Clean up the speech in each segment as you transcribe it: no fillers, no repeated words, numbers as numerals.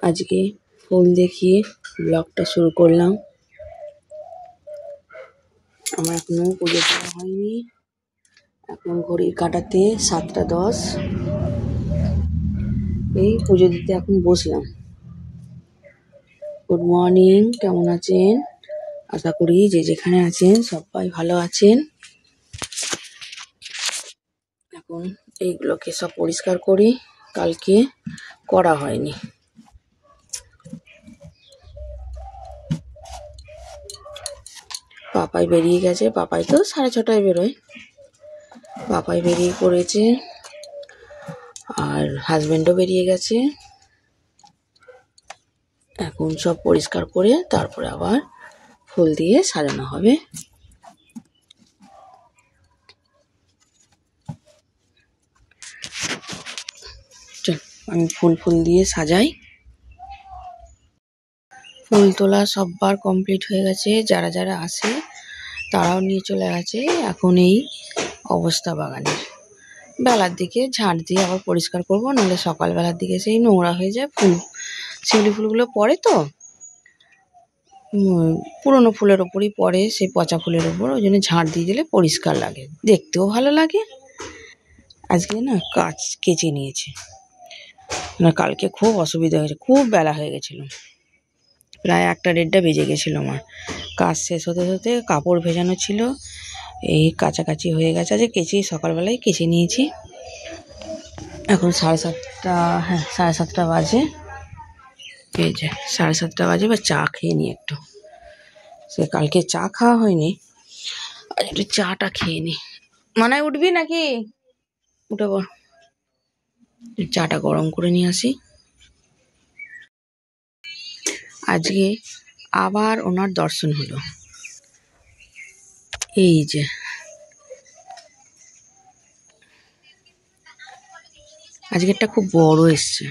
আজকে ফুল দেখিয়ে ব্লগটা শুরু করলাম। আমার এখনো পুজো দেওয়া হয়নি। এখন ঘড়ির কাঁটাতে 7টা 10। এই পুজো দিতে এখন বসলাম। গুড মর্নিং, কেমন আছেন? আশা করি যে যেখানে আছেন সবাই ভালো আছেন। এখন এইগুলোকে সব পরিষ্কার করি, কালকে করা হয়নি। পাপাই বেরিয়ে গেছে, পাপাই তো 6:30টায় বেরোয়। পাপাই বেরিয়ে পড়েছে আর হাজবেন্ডও বেরিয়ে গেছে। এখন সব পরিষ্কার করে তারপরে আবার ফুল দিয়ে সাজানো হবে। চল আমি ফুল দিয়ে সাজাই। ফুল তোলা সববার কমপ্লিট হয়ে গেছে। যারা যারা আসে তারাও নিয়ে চলে গেছে। এখন এই অবস্থা বাগানের। বেলার দিকে ঝাঁট দিয়ে আবার পরিষ্কার করবো, নাহলে সকালবেলার দিকে সেই নোংরা হয়ে যায়। শিউলি ফুলগুলো পড়ে তো, পুরোনো ফুলের ওপরই পড়ে, সেই পচা ফুলের ওপর। ওই জন্য ঝাঁট দিয়ে দিলে পরিষ্কার লাগে, দেখতেও ভালো লাগে। আজকে না কেচে নিয়েছে, না কালকে খুব অসুবিধা হয়েছে, খুব বেলা হয়ে গেছিল। প্রায় 1টা 1:30 বেজে গেছিলো। আমার কাজ শেষ হতে হতে কাপড় ভেজানো ছিল, এই কাছাকাছি হয়ে গেছে। আজকে সকালবেলায় কেচে নিয়েছি। এখন 7:30, হ্যাঁ 7:30 বাজে। এই যে 7:30 বাজে। বা চা খেয়ে নিই একটু। সে কালকে চা খাওয়া হয়নি, আর একটু চাটা খেয়ে নিই। মানায় উঠবি নাকি? উঠে পড়, চাটা গরম করে নিয়ে আসি। আজকে আবার ওনার দর্শন হলো। এই যে আজকেরটা খুব বড় এসছে।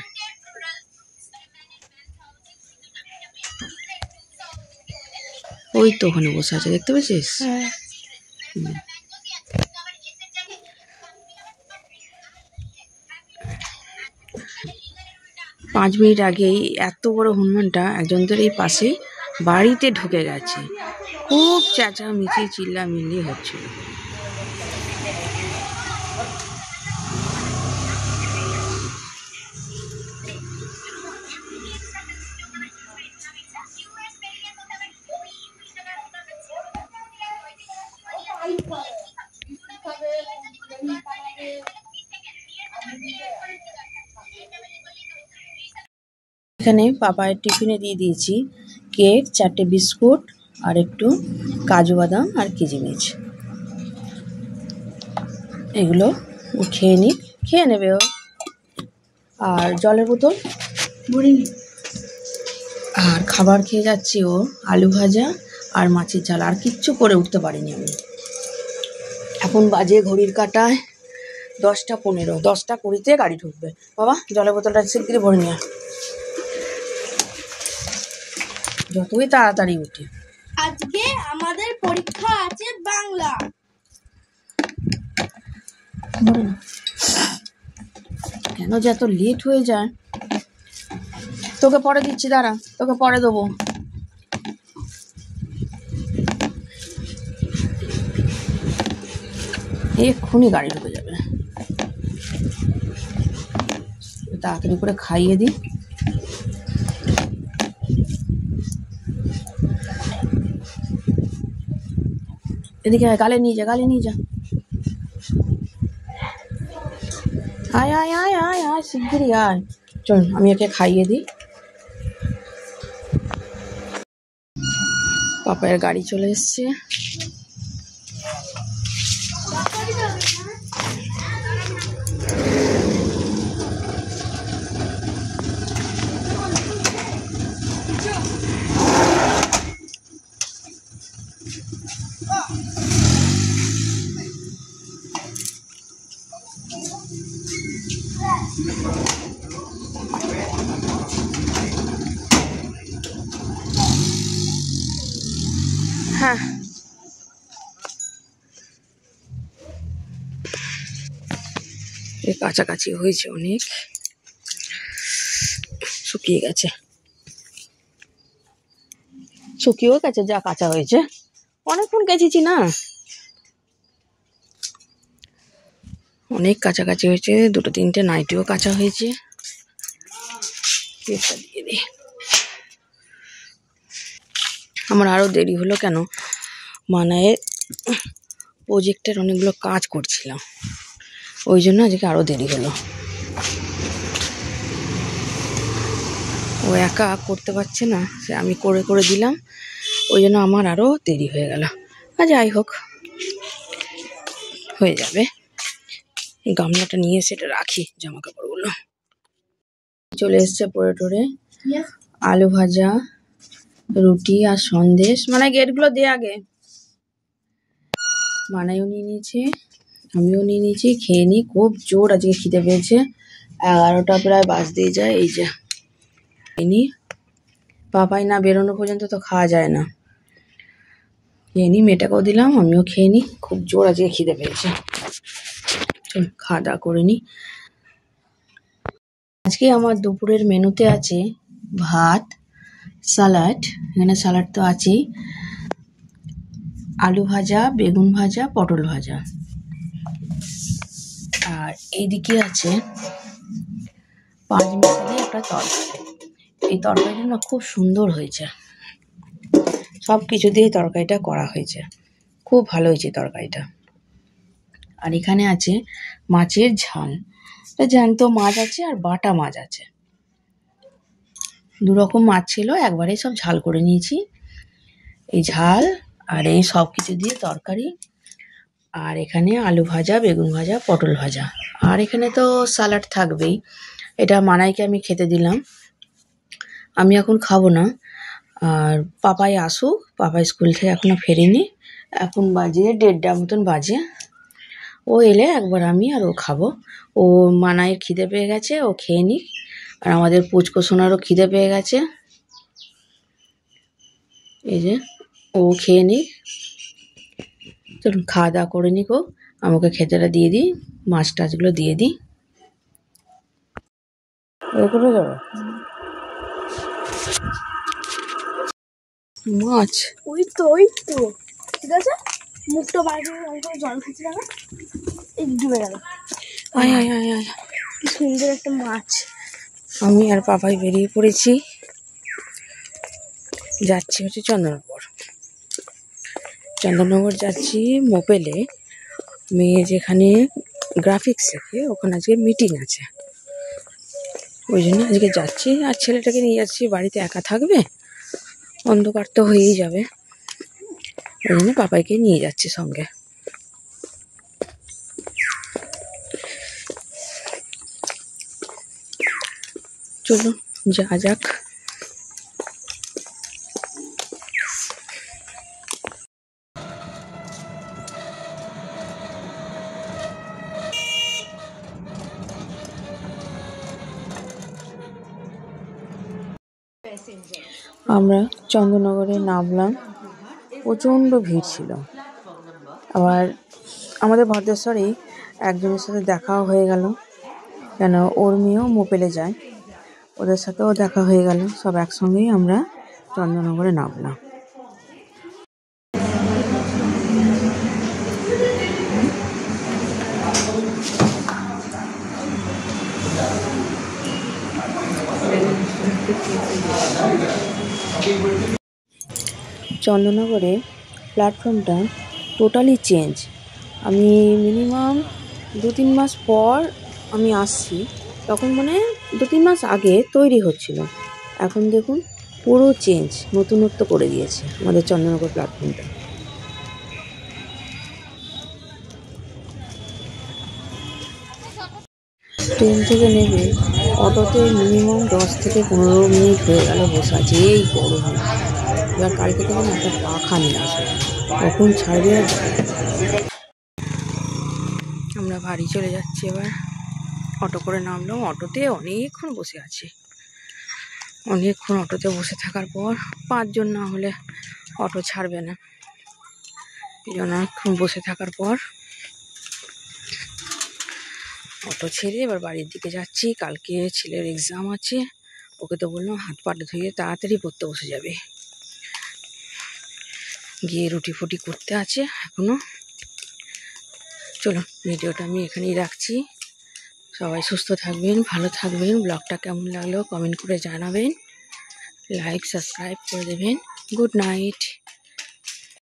ওই তো ওখানে বসে আছে, দেখতে পেয়েছিস? 5 মিনিট আগেই এত বড় হনুমানটা একজনদের এই পাশে বাড়িতে ঢুকে গেছে। খুব চেঁচামেচি চিল্লামিল্লি হচ্ছিল। এখানে পাপায়ের টিফিনে দিয়ে দিয়েছি কেক, 4টে বিস্কুট, আর একটু কাজু বাদাম আর কিশমিশ। এগুলো ও খেয়ে নেবে ও। আর জলের বোতল ভরিনি। আর খাবার খেয়ে যাচ্ছি ও আলু ভাজা আর মাছের ঝাল। আর কিচ্ছু করে উঠতে পারিনি আমি। এখন বাজে ঘড়ির কাঁটায় 10টা 15। 10টা 20-তে গাড়ি ঢুকবে। বাবা জলের বোতলটা শিগগিরি ভরে নিয়ে। যতই তাড়াতাড়ি উঠে। আজকে আমাদের পরীক্ষা আছে বাংলা। কেন যে এত লেট হয়ে যায়? তোকে পরে দিচ্ছি, দাঁড়া, তোকে পরে দেবো। এক্ষুনি গাড়ি ঢুকে যাবে। তাড়াতাড়ি করে খাইয়ে দিই। এদিকে গালে নিয়ে যা। আয় শিগগিরি আয়। চল আমি একে খাইয়ে দিই। পাপায়ের গাড়ি চলে এসছে। হ্যাঁ কাছাকাছি হয়েছে অনেক। শুকিয়ে গেছে, শুকিয়েও গেছে যা কাঁচা হয়েছে। অনেকক্ষণ কেচেছি না, অনেক কাছাকাছি হয়েছে। দুটো তিনটে নাইটিও কাঁচা হয়েছে। কেকটা দিয়ে দিই। আমার আরো দেরি হলো কেন, মানায়ের প্রজেক্টের অনেকগুলো কাজ করছিলাম, ওই জন্য আজকে আরো দেরি হলো। ও একা করতে পারছে না, সে আমি করে করে দিলাম, ওই জন্য আমার আরো দেরি হয়ে গেল। আর যাই হোক, হয়ে যাবে। এই গামলাটা নিয়ে সেটা রাখি জামা কাপড়গুলো। চলে এসছে পরে টোরে, আলু ভাজা, রুটি আর সন্দেশ। মানে গেটগুলো দে আগে। মানাইও নিয়ে নিয়েছে, আমিও নিয়ে নিয়েছি। খেয়ে নি, খুব জোর আজকে খিদে পেয়েছে। 11টা প্রায় বাজতেই যায়। এই যে খেয়ে, পাপাই না বেরোনো পর্যন্ত তো খাওয়া যায় না। খেয়ে নি, মেয়েটাকেও দিলাম, আমিও খেয়ে নি। খুব জোর আজকে খিদে পেয়েছে, খাওয়া দাওয়া করে নি। আজকে আমার দুপুরের মেনুতে আছে ভাত, স্যালাড, এখানে স্যালাড তো আছেই, আলু ভাজা, বেগুন ভাজা, পটল ভাজা, আর এইদিকে আছে 5 মিশালি একটা তরকারি। এই তরকারিটা না খুব সুন্দর হয়েছে, সব কিছু দিয়ে তরকারিটা করা হয়েছে, খুব ভালো হয়েছে তরকারিটা। আর এখানে আছে মাছের ঝাল, জ্যান্ত মাছ আছে আর বাটা মাছ আছে। 2 রকম মাছ ছিল, একবারে সব ঝাল করে নিয়েছি। এই ঝাল আর এই সব কিছু দিয়ে তরকারি। আর এখানে আলু ভাজা, বেগুন ভাজা, পটল ভাজা, আর এখানে তো স্যালাড থাকবেই। এটা মানাইকে আমি খেতে দিলাম, আমি এখন খাবো না। আর পাপাই আসুক, পাপাই স্কুল থেকে এখনো ফেরেনি, এখন বাজে 1:30 মতন বাজে। ও এলে একবার আমি আর ও খাবো। ও মানাইয়ের খিদে পেয়ে গেছে, ও খেয়ে নিক। আর আমাদের পুচকো সোনারও খিদে পেয়ে গেছে, এই যে ও খেয়ে নিক। চলুন খাওয়া দাওয়া করে নিক, ও আমাকে খেতেটা দিয়ে দিই, মাছ টাছগুলো দিয়ে দিই। করে যাবে মাছ, ওই তো ঠিক আছে। মুখটা বাইরে অল্প জল খাচ্ছি না, এই ডুবে গেল। আয় আয় আয় আয়, কি সুন্দর একটা মাছ। আমি আর পাপাই বেরিয়ে পড়েছি, যাচ্ছি হচ্ছে চন্দননগর। চন্দননগর যাচ্ছি মোপেলে, মেয়ে যেখানে গ্রাফিক্স শেখে ওখানে আজকে মিটিং আছে, ওই জন্য আজকে যাচ্ছি। আর ছেলেটাকে নিয়ে যাচ্ছি, বাড়িতে একা থাকবে, অন্ধকার তো হয়েই যাবে, ওই জন্য পাপাইকে নিয়ে যাচ্ছি সঙ্গে। চলুন যা যাক। আমরা চন্দননগরে নামলাম, প্রচণ্ড ভিড় ছিল। আবার আমাদের ভদ্রেশ্বরেই একজনের সাথে দেখাও হয়ে গেল, কেন ওর মেয়েও মোপেলে যায়, ওদের সাথেও দেখা হয়ে গেল। সব একসঙ্গেই আমরা চন্দননগরে নামলাম। চন্দননগরে প্ল্যাটফর্মটা টোটালি চেঞ্জ। আমি মিনিমাম 2-3 মাস পর আমি আসছি, তখন মানে 2-3 মাস আগে তৈরি হচ্ছিল, এখন দেখুন পুরো চেঞ্জ, নতুনত্ব করে দিয়েছে আমাদের চন্দননগর প্ল্যাটফর্মটা। ট্রেন থেকে নেমে অটোতে মিনিমাম 10 থেকে 15 মিনিট হয়ে গেল বসে আছে এই গরমে। এবার কালকে থেকে একটা পাখা নিয়ে আসবে, কখন ছাড়বে আর আমরা বাড়ি চলে যাচ্ছি। এবার অটো করে নামলাম, অটোতে অনেকক্ষণ বসে আছি। অনেকক্ষণ অটোতে বসে থাকার পর 5 জন না হলে অটো ছাড়বে না, এই জন্য অনেকক্ষণ বসে থাকার পর অটো ছেড়ে এবার বাড়ির দিকে যাচ্ছি। কালকে ছেলের এক্সাম আছে, ওকে তো বললাম হাত পাটা ধুয়ে তাড়াতাড়ি পড়তে বসে যাবে। গিয়ে রুটি ফুটি করতে আছে এখনো। চলো ভিডিওটা আমি এখানেই রাখছি। সবাই সুস্থ থাকবেন, ভালো থাকবেন। ব্লগটা কেমন লাগলো কমেন্ট করে জানাবেন, লাইক সাবস্ক্রাইব করে দেবেন। Good night.